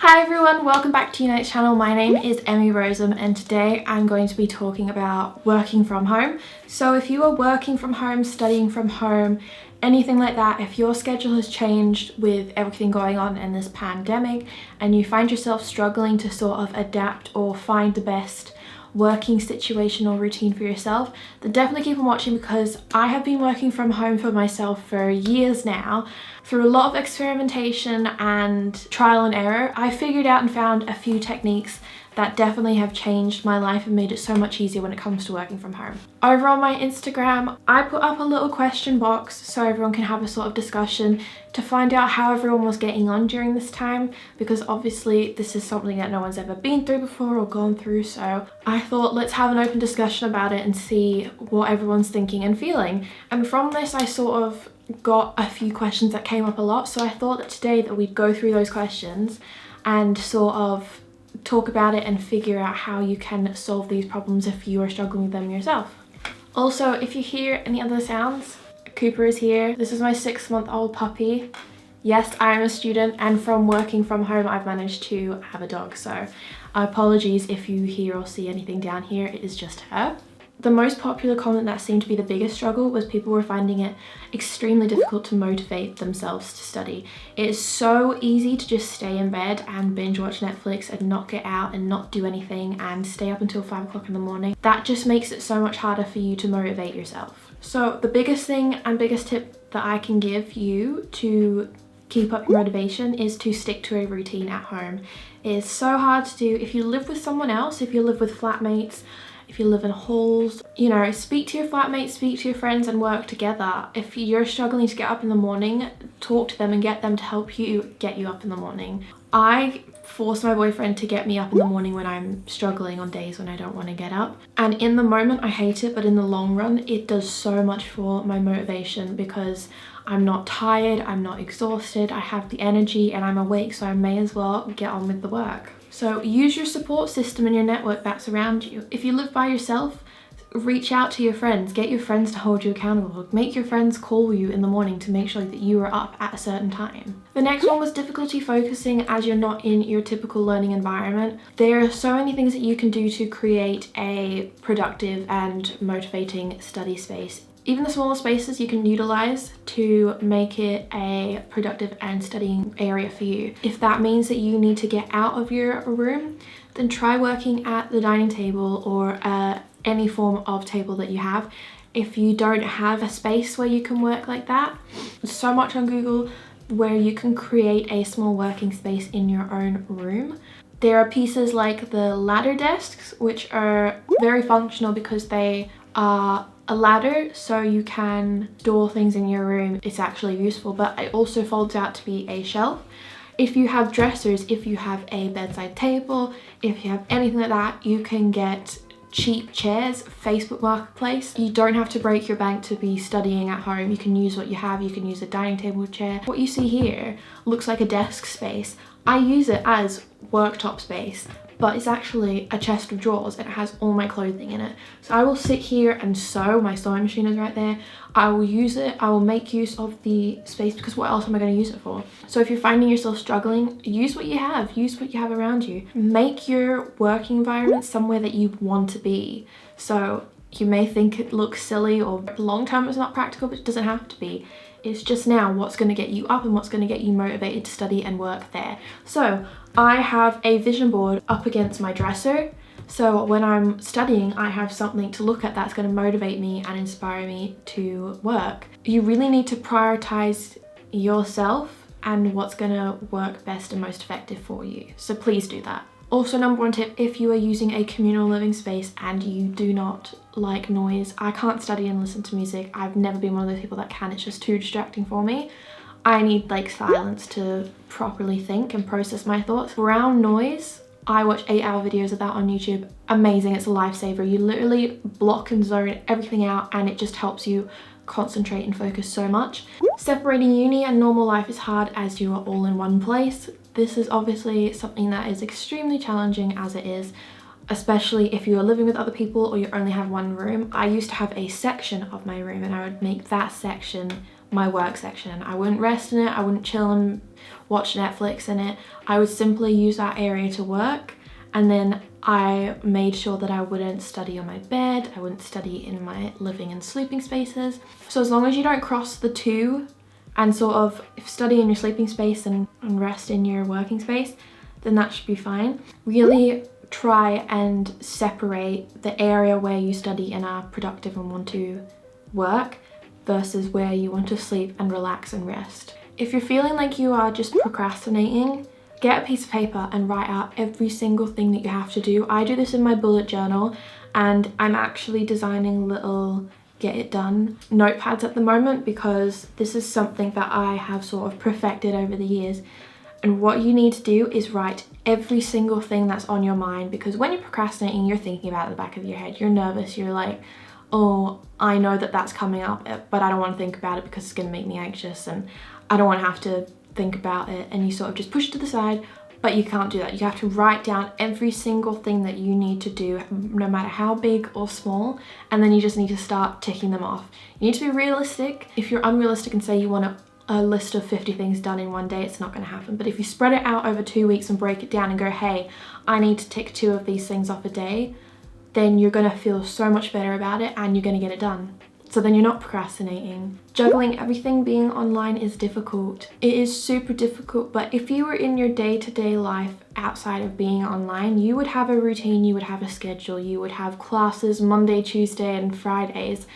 Hi everyone, welcome back to Untitled channel. My name is Emmy Rosem and today I'm going to be talking about working from home. So if you are working from home, studying from home, anything like that, if your schedule has changed with everything going on in this pandemic and you find yourself struggling to sort of adapt or find the best working situation or routine for yourself, then definitely keep on watching because I have been working from home for myself for years now. Through a lot of experimentation and trial and error, I figured out and found a few techniques that definitely have changed my life and made it so much easier when it comes to working from home. Over on my Instagram, I put up a little question box so everyone can have a sort of discussion to find out how everyone was getting on during this time, because obviously this is something that no one's ever been through before or gone through, so I thought let's have an open discussion about it and see what everyone's thinking and feeling. And from this I sort of got a few questions that came up a lot, so I thought that today that we'd go through those questions and sort of talk about it and figure out how you can solve these problems if you are struggling with them yourself. Also, if you hear any other sounds, Cooper is here. This is my 6-month-old puppy. Yes, I am a student, and from working from home I've managed to have a dog, so apologies if you hear or see anything down here. It is just her. The most popular comment that seemed to be the biggest struggle was people were finding it extremely difficult to motivate themselves to study. It is so easy to just stay in bed and binge watch Netflix and not get out and not do anything and stay up until 5 o'clock in the morning. That just makes it so much harder for you to motivate yourself. So the biggest thing and biggest tip that I can give you to keep up your motivation is to stick to a routine at home. It is so hard to do if you live with someone else, if you live with flatmates, if you live in halls, you know, speak to your flatmates, speak to your friends and work together. If you're struggling to get up in the morning, talk to them and get them to help you get you up in the morning. I force my boyfriend to get me up in the morning when I'm struggling on days when I don't want to get up. And in the moment I hate it, but in the long run it does so much for my motivation because I'm not tired, I'm not exhausted, I have the energy and I'm awake, so I may as well get on with the work. So use your support system and your network that's around you. If you live by yourself, reach out to your friends, get your friends to hold you accountable, make your friends call you in the morning to make sure that you are up at a certain time. The next one was difficulty focusing as you're not in your typical learning environment. There are so many things that you can do to create a productive and motivating study space. Even the smaller spaces you can utilize to make it a productive and studying area for you. If that means that you need to get out of your room, then try working at the dining table or any form of table that you have. If you don't have a space where you can work like that, there's so much on Google where you can create a small working space in your own room. There are pieces like the ladder desks, which are very functional because they are a ladder so you can store things in your room. It's actually useful, but it also folds out to be a shelf. If you have dressers, if you have a bedside table, if you have anything like that, you can get cheap chairs, Facebook Marketplace. You don't have to break your bank to be studying at home. You can use what you have. You can use a dining table chair. What you see here looks like a desk space. I use it as worktop space, but it's actually a chest of drawers and it has all my clothing in it. So I will sit here and sew. My sewing machine is right there. I will use it. I will make use of the space because what else am I going to use it for? So if you're finding yourself struggling, use what you have. Use what you have around you. Make your working environment somewhere that you want to be. So you may think it looks silly or long term it's not practical, but it doesn't have to be. It's just now what's going to get you up and what's going to get you motivated to study and work there. So I have a vision board up against my dresser. So when I'm studying, I have something to look at that's going to motivate me and inspire me to work. You really need to prioritize yourself and what's going to work best and most effective for you. So please do that. Also, number one tip, if you are using a communal living space and you do not like noise, I can't study and listen to music. I've never been one of those people that can. It's just too distracting for me. I need like silence to properly think and process my thoughts. Brown noise, I watch 8-hour videos of that on YouTube. Amazing, it's a lifesaver. You literally block and zone everything out and it just helps you concentrate and focus so much. Separating uni and normal life is hard as you are all in one place. This is obviously something that is extremely challenging as it is, especially if you are living with other people or you only have one room. I used to have a section of my room and I would make that section my work section. I wouldn't rest in it, I wouldn't chill and watch Netflix in it. I would simply use that area to work, and then I made sure that I wouldn't study on my bed, I wouldn't study in my living and sleeping spaces. So as long as you don't cross the two and sort of study in your sleeping space and rest in your working space, then that should be fine. Really try and separate the area where you study and are productive and want to work versus where you want to sleep and relax and rest. If you're feeling like you are just procrastinating, get a piece of paper and write out every single thing that you have to do. I do this in my bullet journal, and I'm actually designing little get it done notepads at the moment because this is something that I have sort of perfected over the years. And what you need to do is write every single thing that's on your mind, because when you're procrastinating, you're thinking about it in the back of your head. You're nervous, you're like, oh, I know that that's coming up, but I don't want to think about it because it's going to make me anxious and I don't want to have to think about it. And you sort of just push it to the side, but you can't do that. You have to write down every single thing that you need to do, no matter how big or small, and then you just need to start ticking them off. You need to be realistic. If you're unrealistic and say you want a list of 50 things done in one day, it's not going to happen. But if you spread it out over 2 weeks and break it down and go, hey, I need to tick 2 of these things off a day, then you're going to feel so much better about it and you're going to get it done. So then you're not procrastinating. Juggling everything being online is difficult. It is super difficult, but if you were in your day-to-day life outside of being online, you would have a routine, you would have a schedule, you would have classes Monday, Tuesday and Fridays,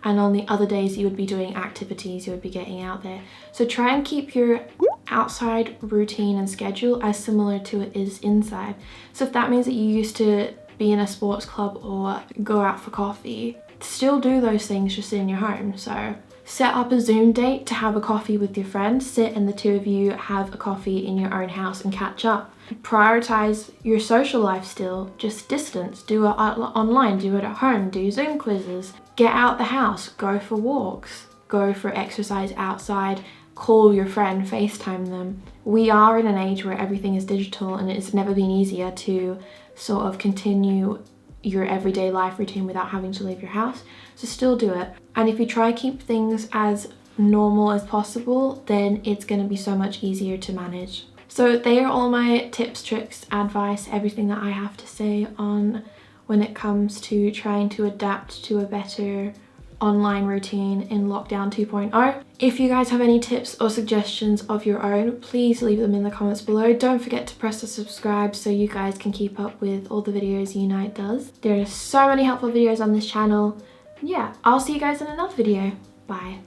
and on the other days you would be doing activities, you would be getting out there. So try and keep your outside routine and schedule as similar to it is inside. So if that means that you used to be in a sports club or go out for coffee, still do those things just in your home. So set up a Zoom date to have a coffee with your friends, sit and the two of you have a coffee in your own house and catch up. Prioritize your social life still, just distance, do it online, do it at home, do Zoom quizzes, get out the house, go for walks, go for exercise outside, call your friend, FaceTime them. We are in an age where everything is digital and it's never been easier to sort of continue your everyday life routine without having to leave your house, so still do it. And if you try to keep things as normal as possible, then it's going to be so much easier to manage. So they are all my tips, tricks, advice, everything that I have to say on when it comes to trying to adapt to a better online routine in lockdown 2.0. If you guys have any tips or suggestions of your own, please leave them in the comments below. Don't forget to press the subscribe so you guys can keep up with all the videos Unite does. There are so many helpful videos on this channel. Yeah, I'll see you guys in another video. Bye.